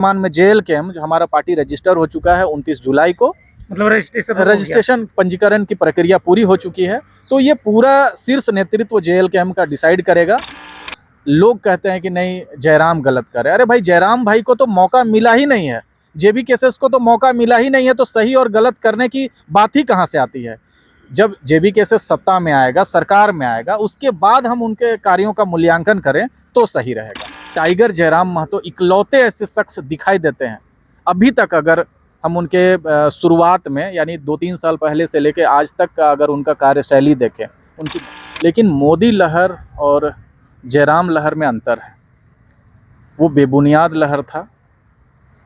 मान में JLKM जो हमारा पार्टी रजिस्टर हो चुका है 29 जुलाई को, मतलब रजिस्ट्रेशन पंजीकरण की प्रक्रिया पूरी हो चुकी है। तो ये पूरा शीर्ष नेतृत्व JLKM का डिसाइड करेगा। लोग कहते हैं कि नहीं जयराम गलत करे, अरे भाई जयराम भाई को तो मौका मिला ही नहीं है, JB केसेस को तो मौका मिला ही नहीं है, तो सही और गलत करने की बात ही कहाँ से आती है। जब JB केसेस सत्ता में आएगा, सरकार में आएगा, उसके बाद हम उनके कार्यों का मूल्यांकन करें तो सही रहेगा। टाइगर जयराम महतो इकलौते ऐसे शख्स दिखाई देते हैं अभी तक, अगर हम उनके शुरुआत में यानी 2-3 साल पहले से लेके आज तक का अगर उनका कार्यशैली देखें उनकी, लेकिन मोदी लहर और जयराम लहर में अंतर है। वो बेबुनियाद लहर था,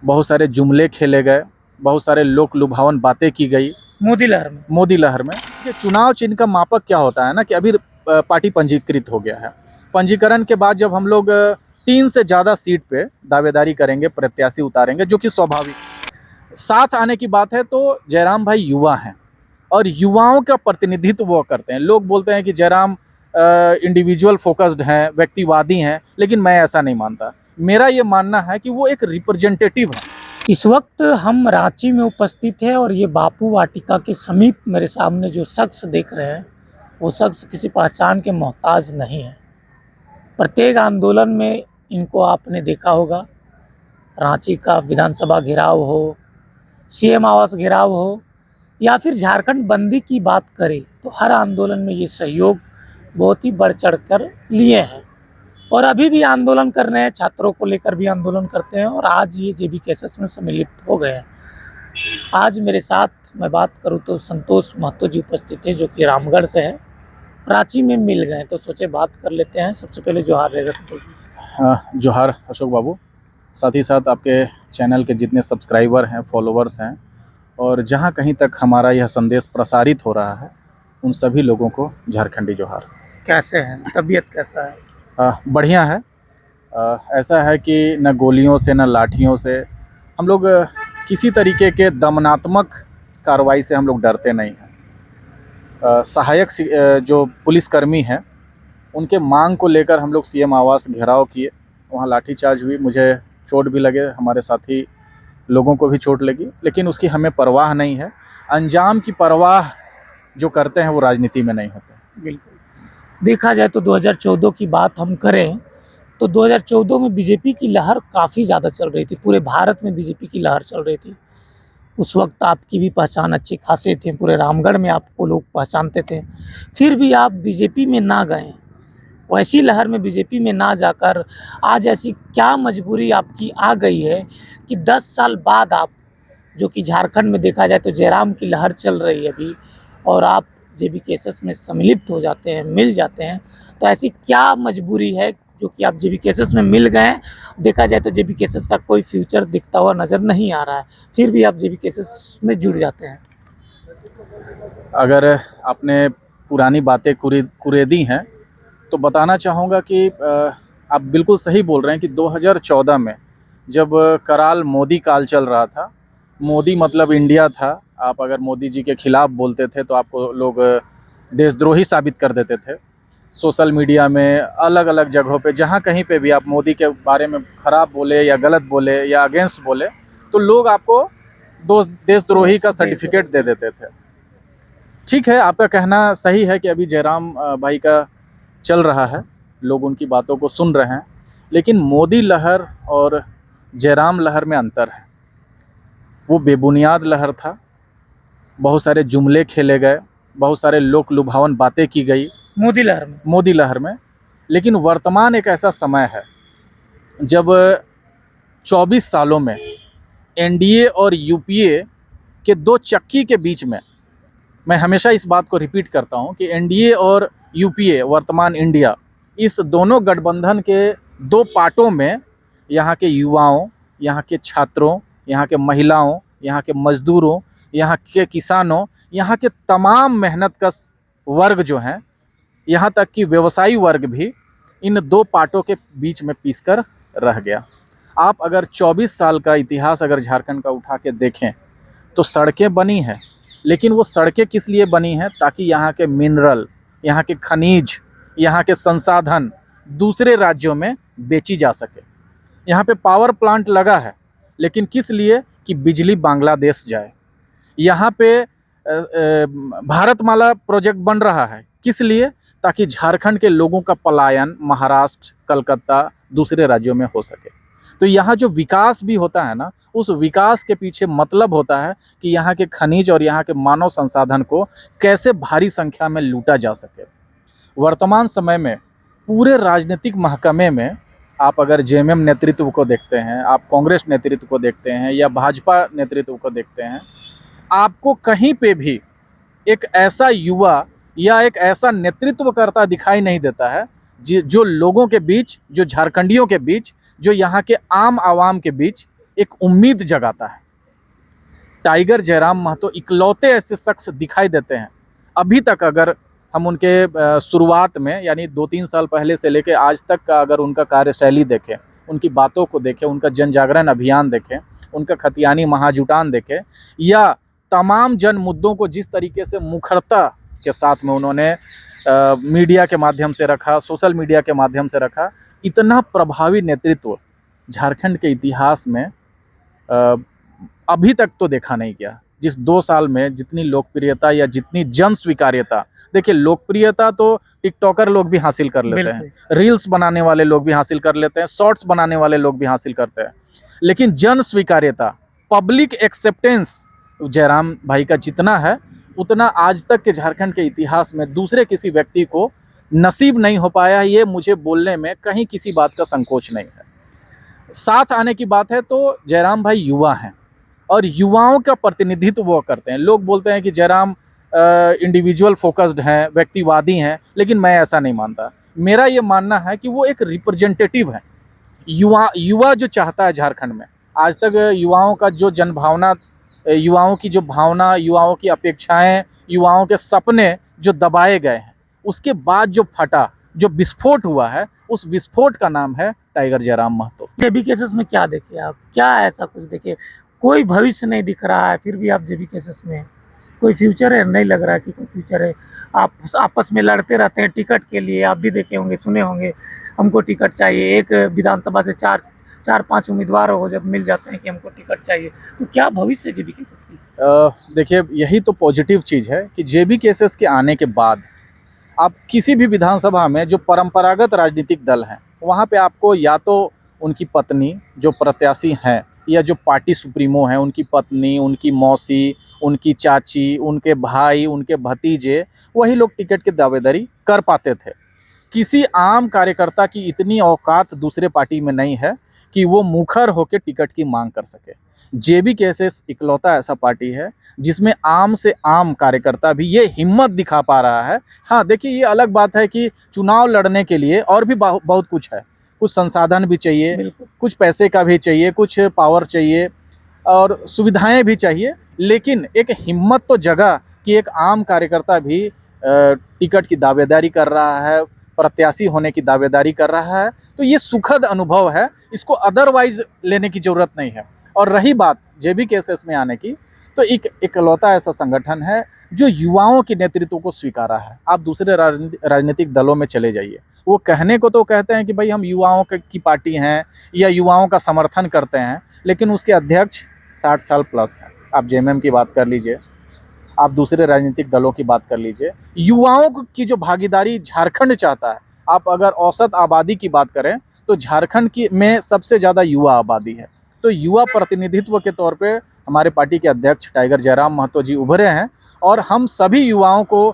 बहुत सारे जुमले खेले गए, बहुत सारे लोक लुभावन बातें की गई। मोदी लहर में ये चुनाव चिन्ह का मापक क्या होता है ना कि अभी पार्टी पंजीकृत हो गया है। पंजीकरण के बाद जब हम लोग 3 से ज़्यादा सीट पे दावेदारी करेंगे, प्रत्याशी उतारेंगे, जो कि स्वाभाविक साथ आने की बात है, तो जयराम भाई युवा हैं और युवाओं का प्रतिनिधित्व वो करते हैं। लोग बोलते हैं कि जयराम इंडिविजुअल फोकस्ड हैं, व्यक्तिवादी हैं, लेकिन मैं ऐसा नहीं मानता। मेरा ये मानना है कि वो एक रिप्रेजेंटेटिव है। इस वक्त हम रांची में उपस्थित हैं और ये बापू वाटिका के समीप मेरे सामने जो शख्स देख रहे हैं वो शख्स किसी पहचान के मोहताज नहीं है। प्रत्येक आंदोलन में इनको आपने देखा होगा, रांची का विधानसभा घेराव हो, CM आवास घेराव हो या फिर झारखंड बंदी की बात करें तो हर आंदोलन में ये सहयोग बहुत ही बढ़ चढ़ कर लिए हैं और अभी भी आंदोलन कर रहे हैं। छात्रों को लेकर भी आंदोलन करते हैं और आज ये JB केसेस में सम्मिलित हो गए हैं। आज मेरे साथ मैं बात करूं तो संतोष महतो जी उपस्थित है, जो कि रामगढ़ से है, रांची में मिल गए, तो सोचे बात कर लेते हैं। सबसे पहले जोहार रहेगा संतोष जी। जोहार अशोक बाबू, साथ ही साथ आपके चैनल के जितने सब्सक्राइबर हैं, फॉलोवर्स हैं और जहां कहीं तक हमारा यह संदेश प्रसारित हो रहा है, उन सभी लोगों को झारखंडी जोहार। कैसे हैं, तबीयत कैसा है? बढ़िया है। ऐसा है कि न गोलियों से न लाठियों से हम लोग किसी तरीके के दमनात्मक कार्रवाई से हम लोग डरते नहीं हैं। सहायक जो पुलिसकर्मी हैं उनके मांग को लेकर हम लोग CM आवास घेराव किए, वहाँ लाठीचार्ज हुई, मुझे चोट भी लगे, हमारे साथी लोगों को भी चोट लगी, लेकिन उसकी हमें परवाह नहीं है। अंजाम की परवाह जो करते हैं वो राजनीति में नहीं होते। बिल्कुल, देखा जाए तो 2014 की बात हम करें तो 2014 में BJP की लहर काफ़ी ज़्यादा चल रही थी, पूरे भारत में BJP की लहर चल रही थी। उस वक्त आपकी भी पहचान अच्छी खासी थी, पूरे रामगढ़ में आपको लोग पहचानते थे, फिर भी आप BJP में ना गए। वैसी लहर में BJP में ना जाकर आज ऐसी क्या मजबूरी आपकी आ गई है कि 10 साल बाद आप, जो कि झारखंड में देखा जाए तो जयराम की लहर चल रही है अभी, और आप JB केसेस में सम्मिलित हो जाते हैं, मिल जाते हैं, तो ऐसी क्या मजबूरी है जो कि आप JB केसेस में मिल गए हैं? देखा जाए तो JB केसेस का कोई फ्यूचर दिखता हुआ नज़र नहीं आ रहा है, फिर भी आप JB केसेस में जुड़ जाते हैं। अगर आपने पुरानी बातें कुरेदी हैं तो बताना चाहूँगा कि आप बिल्कुल सही बोल रहे हैं कि 2014 में जब कराल मोदी काल चल रहा था, मोदी मतलब इंडिया था, आप अगर मोदी जी के खिलाफ बोलते थे तो आपको लोग देशद्रोही साबित कर देते थे। सोशल मीडिया में अलग अलग जगहों पे जहाँ कहीं पे भी आप मोदी के बारे में ख़राब बोले या गलत बोले या अगेंस्ट बोले तो लोग आपको देशद्रोही का सर्टिफिकेट दे देते थे। ठीक है, आपका कहना सही है कि अभी जयराम भाई का चल रहा है, लोग उनकी बातों को सुन रहे हैं, लेकिन मोदी लहर और जयराम लहर में अंतर है। वो बेबुनियाद लहर था, बहुत सारे जुमले खेले गए, बहुत सारे लोक लुभावन बातें की गई मोदी लहर में, लेकिन वर्तमान एक ऐसा समय है जब 24 सालों में NDA और UPA के 2 चक्की के बीच में, मैं हमेशा इस बात को रिपीट करता हूं कि NDA और UPA वर्तमान इंडिया, इस दोनों गठबंधन के 2 पार्टों में यहाँ के युवाओं, यहाँ के छात्रों, यहाँ के महिलाओं, यहाँ के मजदूरों, यहाँ के किसानों, यहाँ के तमाम मेहनतकश वर्ग जो हैं, यहाँ तक कि व्यवसायी वर्ग भी इन 2 पार्टों के बीच में पीसकर रह गया। आप अगर 24 साल का इतिहास अगर झारखंड का उठा के देखें तो सड़कें बनी हैं, लेकिन वो सड़कें किस लिए बनी हैं? ताकि यहाँ के मिनरल, यहाँ के खनिज, यहाँ के संसाधन दूसरे राज्यों में बेची जा सके। यहाँ पे पावर प्लांट लगा है, लेकिन किस लिए? कि बिजली बांग्लादेश जाए। यहाँ पे भारतमाला प्रोजेक्ट बन रहा है, किस लिए? ताकि झारखंड के लोगों का पलायन महाराष्ट्र, कलकत्ता, दूसरे राज्यों में हो सके। तो यहाँ जो विकास भी होता है ना, उस विकास के पीछे मतलब होता है कि यहाँ के खनिज और यहाँ के मानव संसाधन को कैसे भारी संख्या में लूटा जा सके। वर्तमान समय में पूरे राजनीतिक महकमे में आप अगर जेएमएम नेतृत्व को देखते हैं, आप कांग्रेस नेतृत्व को देखते हैं या भाजपा नेतृत्व को देखते हैं, आपको कहीं पे भी एक ऐसा युवा या एक ऐसा नेतृत्वकर्ता दिखाई नहीं देता है जो लोगों के बीच, जो झारखंडियों के बीच, जो यहाँ के आम आवाम के बीच एक उम्मीद जगाता है। टाइगर जयराम महतो इकलौते ऐसे शख्स दिखाई देते हैं। अभी तक अगर हम उनके शुरुआत में यानी 2-3 साल पहले से लेके आज तक का अगर उनका कार्यशैली देखें, उनकी बातों को देखें, उनका जन जागरण अभियान देखें, उनका खतियानी महाजुटान देखें, या तमाम जन मुद्दों को जिस तरीके से मुखरता के साथ में उन्होंने मीडिया के माध्यम से रखा, सोशल मीडिया के माध्यम से रखा, इतना प्रभावी नेतृत्व झारखंड के इतिहास में अभी तक तो देखा नहीं गया। जिस 2 साल में जितनी लोकप्रियता या जितनी जन स्वीकार्यता, देखिए लोकप्रियता तो टिकटॉकर लोग भी हासिल कर लेते हैं, रील्स बनाने वाले लोग भी हासिल कर लेते हैं, शॉर्ट्स बनाने वाले लोग भी हासिल करते हैं, लेकिन जन स्वीकार्यता, पब्लिक एक्सेप्टेंस जयराम भाई का जितना है उतना आज तक के झारखंड के इतिहास में दूसरे किसी व्यक्ति को नसीब नहीं हो पाया। ये मुझे बोलने में कहीं किसी बात का संकोच नहीं है। साथ आने की बात है तो जयराम भाई युवा हैं और युवाओं का प्रतिनिधित्व वो करते हैं। लोग बोलते हैं कि जयराम इंडिविजुअल फोकस्ड हैं, व्यक्तिवादी हैं, लेकिन मैं ऐसा नहीं मानता। मेरा ये मानना है कि वो एक रिप्रेजेंटेटिव है। युवा जो चाहता है झारखंड में, आज तक युवाओं का जो जनभावना, युवाओं की जो भावना, युवाओं की अपेक्षाएं, युवाओं के सपने जो दबाए गए हैं, उसके बाद जो फटा, जो विस्फोट हुआ है, उस विस्फोट का नाम है टाइगर जयराम महतो। जेबी केसेस में क्या देखे आप? क्या ऐसा कुछ देखे? कोई भविष्य नहीं दिख रहा है, फिर भी आप जेबी केसेस में हैं। कोई फ्यूचर है? नहीं लग रहा कि कोई फ्यूचर है। आप आपस में लड़ते रहते हैं टिकट के लिए। आप भी देखे होंगे, सुने होंगे, हमको टिकट चाहिए। एक विधानसभा से 4-5 उम्मीदवार हो जब मिल जाते हैं कि हमको टिकट चाहिए, तो क्या भविष्य जेबी केसेस की? देखिए, यही तो पॉजिटिव चीज़ है कि जेबी केसेस के आने के बाद आप किसी भी विधानसभा में जो परंपरागत राजनीतिक दल हैं, वहाँ पे आपको या तो उनकी पत्नी जो प्रत्याशी हैं या जो पार्टी सुप्रीमो हैं, उनकी पत्नी, उनकी मौसी, उनकी चाची, उनके भाई, उनके भतीजे, वही लोग टिकट की दावेदारी कर पाते थे। किसी आम कार्यकर्ता की इतनी औकात दूसरे पार्टी में नहीं है कि वो मुखर होकर टिकट की मांग कर सके। जेबी केसेस इकलौता ऐसा पार्टी है जिसमें आम से आम कार्यकर्ता भी ये हिम्मत दिखा पा रहा है। हाँ, देखिए, ये अलग बात है कि चुनाव लड़ने के लिए और भी बहुत कुछ है, कुछ संसाधन भी चाहिए, कुछ पैसे का भी चाहिए, कुछ पावर चाहिए और सुविधाएं भी चाहिए, लेकिन एक हिम्मत तो जगा कि एक आम कार्यकर्ता भी टिकट की दावेदारी कर रहा है, प्रत्याशी होने की दावेदारी कर रहा है। तो ये सुखद अनुभव है, इसको अदरवाइज लेने की ज़रूरत नहीं है। और रही बात जेबी केसेस में आने की, तो इकलौता ऐसा संगठन है जो युवाओं के नेतृत्व को स्वीकारा है। आप दूसरे राजनीतिक दलों में चले जाइए, वो कहने को तो कहते हैं कि भाई हम युवाओं की पार्टी हैं या युवाओं का समर्थन करते हैं, लेकिन उसके अध्यक्ष 60 साल प्लस हैं। आप जेएमएम की बात कर लीजिए, आप दूसरे राजनीतिक दलों की बात कर लीजिए, युवाओं की जो भागीदारी झारखंड चाहता है, आप अगर औसत आबादी की बात करें तो झारखंड की में सबसे ज़्यादा युवा आबादी है। तो युवा प्रतिनिधित्व के तौर पे हमारे पार्टी के अध्यक्ष टाइगर जयराम महतो जी उभरे हैं और हम सभी युवाओं को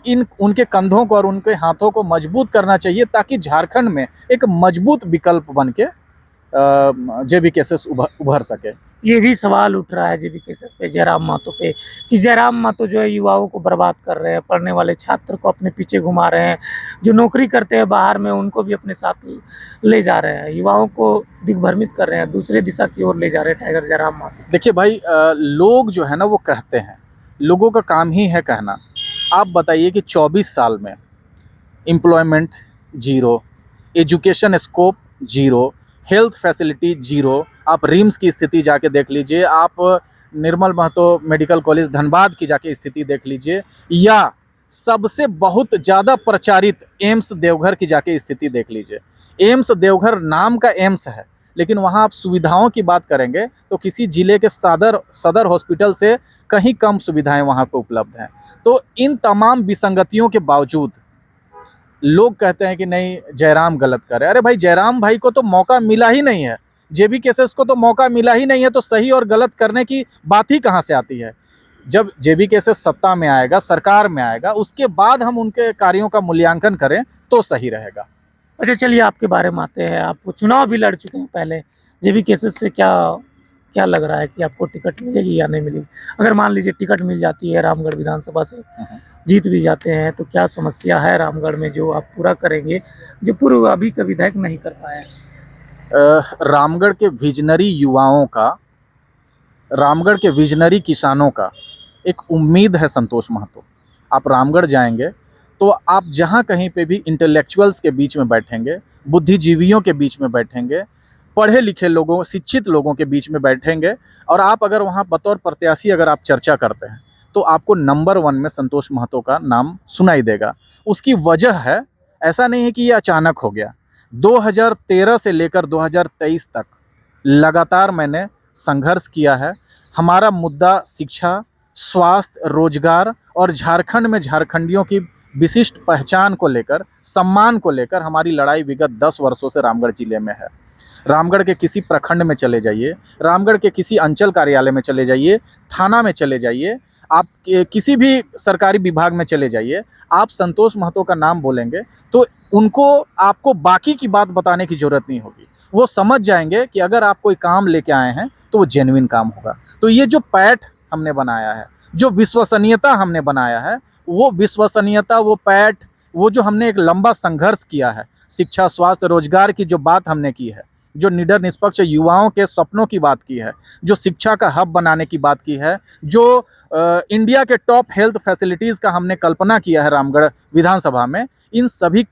उनके कंधों को और उनके हाथों को मजबूत करना चाहिए ताकि झारखंड में एक मजबूत विकल्प बन के जेबी केसेस उभर सके। ये भी सवाल उठ रहा है जेबी केसेस पे, जयराम महतो पे, कि जयराम महतो जो है युवाओं को बर्बाद कर रहे हैं, पढ़ने वाले छात्र को अपने पीछे घुमा रहे हैं, जो नौकरी करते हैं बाहर में उनको भी अपने साथ ले जा रहे हैं, युवाओं को दिग्भ्रमित कर रहे हैं, दूसरे दिशा की ओर ले जा रहे हैं टाइगर जयराम महतो। देखिए भाई, लोग जो है ना वो कहते हैं, लोगों का काम ही है कहना। आप बताइए कि 24 साल में employment zero, education scope zero, health facility zero. आप रिम्स की स्थिति जाके देख लीजिए, आप निर्मल महतो मेडिकल कॉलेज धनबाद की जाके स्थिति देख लीजिए, या सबसे बहुत ज़्यादा प्रचारित एम्स देवघर की जाके स्थिति देख लीजिए। एम्स देवघर नाम का एम्स है, लेकिन वहाँ आप सुविधाओं की बात करेंगे तो किसी जिले के सदर हॉस्पिटल से कहीं कम सुविधाएं वहाँ पे उपलब्ध हैं। तो इन तमाम विसंगतियों के बावजूद लोग कहते हैं कि नहीं, जयराम गलत कर रहे हैं। अरे भाई, जयराम भाई को तो मौका मिला ही नहीं है, जेबी केसेस को तो मौका मिला ही नहीं है, तो सही और गलत करने की बात ही कहाँ से आती है। जब जेबी केसेस सत्ता में आएगा, सरकार में आएगा, उसके बाद हम उनके कार्यों का मूल्यांकन करें तो सही रहेगा। अच्छा, चलिए आपके बारे में आते हैं। आप चुनाव भी लड़ चुके हैं पहले, जेबी केसेस से क्या क्या लग रहा है कि आपको टिकट मिलेगी या नहीं मिलेगी? अगर मान लीजिए टिकट मिल जाती है रामगढ़ विधानसभा से, जीत भी जाते हैं, तो क्या समस्या है रामगढ़ में जो आप पूरा करेंगे, जो पूर्व अभी का विधायक नहीं कर पाए? रामगढ़ के विजनरी युवाओं का, रामगढ़ के विजनरी किसानों का एक उम्मीद है संतोष महतो। आप रामगढ़ जाएंगे तो आप जहाँ कहीं पे भी इंटेलेक्चुअल्स के बीच में बैठेंगे, बुद्धिजीवियों के बीच में बैठेंगे, पढ़े लिखे लोगों, शिक्षित लोगों के बीच में बैठेंगे, और आप अगर वहाँ बतौर प्रत्याशी अगर आप चर्चा करते हैं तो आपको नंबर 1 में संतोष महतो का नाम सुनाई देगा। उसकी वजह है, ऐसा नहीं है कि ये अचानक हो गया। 2013 से लेकर 2023 तक लगातार मैंने संघर्ष किया है। हमारा मुद्दा शिक्षा, स्वास्थ्य, रोजगार और झारखंड में झारखंडियों की विशिष्ट पहचान को लेकर, सम्मान को लेकर हमारी लड़ाई विगत 10 वर्षों से रामगढ़ जिले में है। रामगढ़ के किसी प्रखंड में चले जाइए, रामगढ़ के किसी अंचल कार्यालय में चले जाइए, थाना में चले जाइए, आप किसी भी सरकारी विभाग में चले जाइए, आप संतोष महतो का नाम बोलेंगे तो उनको आपको बाकी की बात बताने की ज़रूरत नहीं होगी। वो समझ जाएंगे कि अगर आप कोई काम लेके आए हैं तो वो जेन्युइन काम होगा। तो ये जो पैठ हमने बनाया है, जो विश्वसनीयता हमने बनाया है, वो विश्वसनीयता, वो पैठ, वो जो हमने एक लंबा संघर्ष किया है, शिक्षा, स्वास्थ्य, रोजगार की जो बात हमने की है, जो निडर निष्पक्ष युवाओं के सपनों की बात की है, जो शिक्षा का हब बनाने की बात की है, जो इंडिया के टॉप हेल्थ फैसिलिटीज़ का हमने कल्पना किया है रामगढ़ विधानसभा में, इन सभी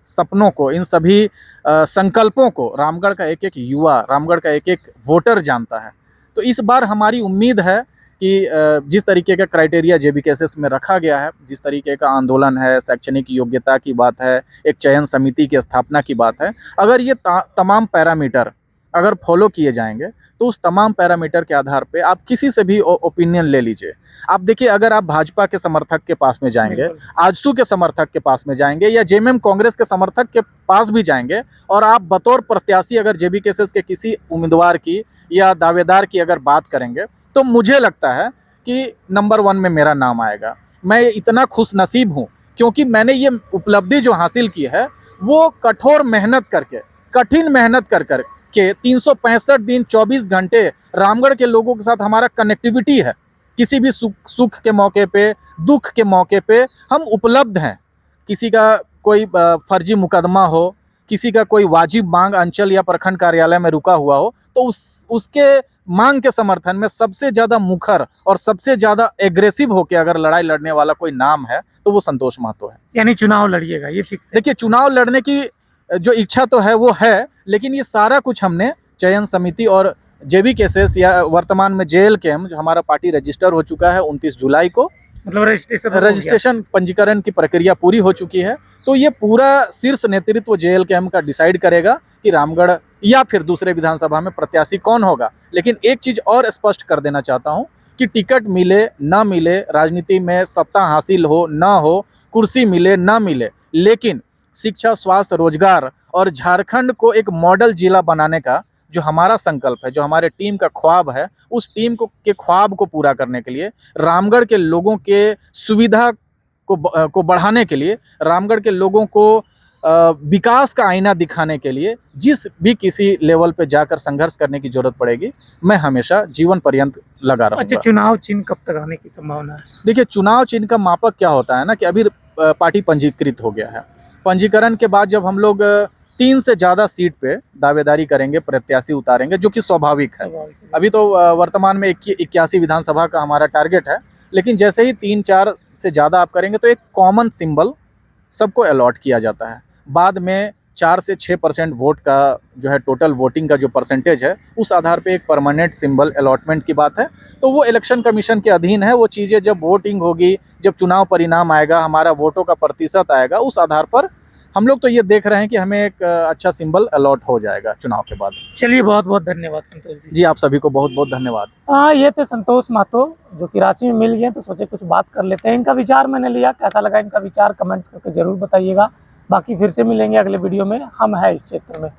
सपनों को, इन सभी संकल्पों को रामगढ़ का एक एक युवा, रामगढ़ का एक एक वोटर जानता है। तो इस बार हमारी उम्मीद है कि जिस तरीके का क्राइटेरिया जेबी केसेस में रखा गया है, जिस तरीके का आंदोलन है, शैक्षणिक योग्यता की बात है, एक चयन समिति की स्थापना की बात है, अगर ये तमाम पैरामीटर अगर फॉलो किए जाएंगे तो उस तमाम पैरामीटर के आधार पे आप किसी से भी ओपिनियन ले लीजिए। आप देखिए, अगर आप भाजपा के समर्थक के पास में जाएंगे, आजसू के समर्थक के पास में जाएंगे, या जेएमएम कांग्रेस के समर्थक के पास भी जाएंगे, और आप बतौर प्रत्याशी अगर जेबी केसेस के किसी उम्मीदवार की या दावेदार की अगर बात करेंगे, तो मुझे लगता है कि नंबर 1 में मेरा नाम आएगा। मैं इतना खुशनसीब हूँ क्योंकि मैंने ये उपलब्धि जो हासिल की है वो कठोर मेहनत करके, कठिन मेहनत कर कर के 365 दिन 24 घंटे रामगढ़ के लोगों के साथ हमारा कनेक्टिविटी है। किसी भी सुख के मौके पे, दुख के मौके पे हम उपलब्ध हैं। किसी का कोई फर्जी मुकदमा हो, किसी का कोई वाजिब मांग अंचल या प्रखंड कार्यालय में रुका हुआ हो, तो उसके मांग के समर्थन में सबसे ज़्यादा मुखर और सबसे ज़्यादा एग्रेसिव होकर अगर लड़ाई लड़ने वाला कोई नाम है तो वो संतोष महतो है। यानी चुनाव लड़िएगा, ये फिक्स है? देखिए, चुनाव लड़ने की जो इच्छा तो है वो है, लेकिन ये सारा कुछ हमने चयन समिति और जेबी केसेस या वर्तमान में JLKM जो हमारा पार्टी रजिस्टर हो चुका है 29 जुलाई को, मतलब रजिस्ट्रेशन पंजीकरण की प्रक्रिया पूरी हो चुकी है। तो ये पूरा शीर्ष नेतृत्व JLKM का डिसाइड करेगा कि रामगढ़ या फिर दूसरे विधानसभा में प्रत्याशी कौन होगा। लेकिन एक चीज़ और स्पष्ट कर देना चाहता हूँ कि टिकट मिले ना मिले, राजनीति में सत्ता हासिल हो ना हो, कुर्सी मिले ना मिले, लेकिन शिक्षा, स्वास्थ्य, रोजगार और झारखंड को एक मॉडल जिला बनाने का जो हमारा संकल्प है, जो हमारे टीम का ख्वाब है, उस टीम के ख्वाब को पूरा करने के लिए, रामगढ़ के लोगों के सुविधा को बढ़ाने के लिए, रामगढ़ के लोगों को विकास का आईना दिखाने के लिए जिस भी किसी लेवल पे जाकर संघर्ष करने की जरूरत पड़ेगी, मैं हमेशा जीवन पर्यंत लगा रहूंगा। अच्छा, चुनाव चिन्ह कब तक आने की संभावना है? देखिए, चुनाव चिन्ह का मापक क्या होता है ना कि अभी पार्टी पंजीकृत हो गया है। पंजीकरण के बाद जब हम लोग 3 से ज़्यादा सीट पे दावेदारी करेंगे, प्रत्याशी उतारेंगे, जो कि स्वाभाविक है। अभी तो वर्तमान में 81 विधानसभा का हमारा टारगेट है, लेकिन जैसे ही 3-4 से ज़्यादा आप करेंगे तो एक कॉमन सिंबल सबको अलॉट किया जाता है। बाद में 4 से 6% वोट का जो है टोटल वोटिंग का जो परसेंटेज है, उस आधार पे एक परमानेंट सिंबल अलॉटमेंट की बात है। तो वो इलेक्शन कमीशन के अधीन है। वो चीज़ें जब वोटिंग होगी, जब चुनाव परिणाम आएगा, हमारा वोटों का प्रतिशत आएगा, उस आधार पर हम लोग तो ये देख रहे हैं कि हमें एक अच्छा सिंबल अलॉट हो जाएगा चुनाव के बाद। चलिए, बहुत बहुत धन्यवाद संतोष जी। जी, आप सभी को बहुत बहुत धन्यवाद। हाँ, ये थे संतोष महतो जो कि रांची में मिल गए, तो सोचे कुछ बात कर लेते हैं। इनका विचार मैंने लिया, कैसा लगा इनका विचार कमेंट्स करके जरूर बताइएगा। बाकी फिर से मिलेंगे अगले वीडियो में। हम हैं इस क्षेत्र में।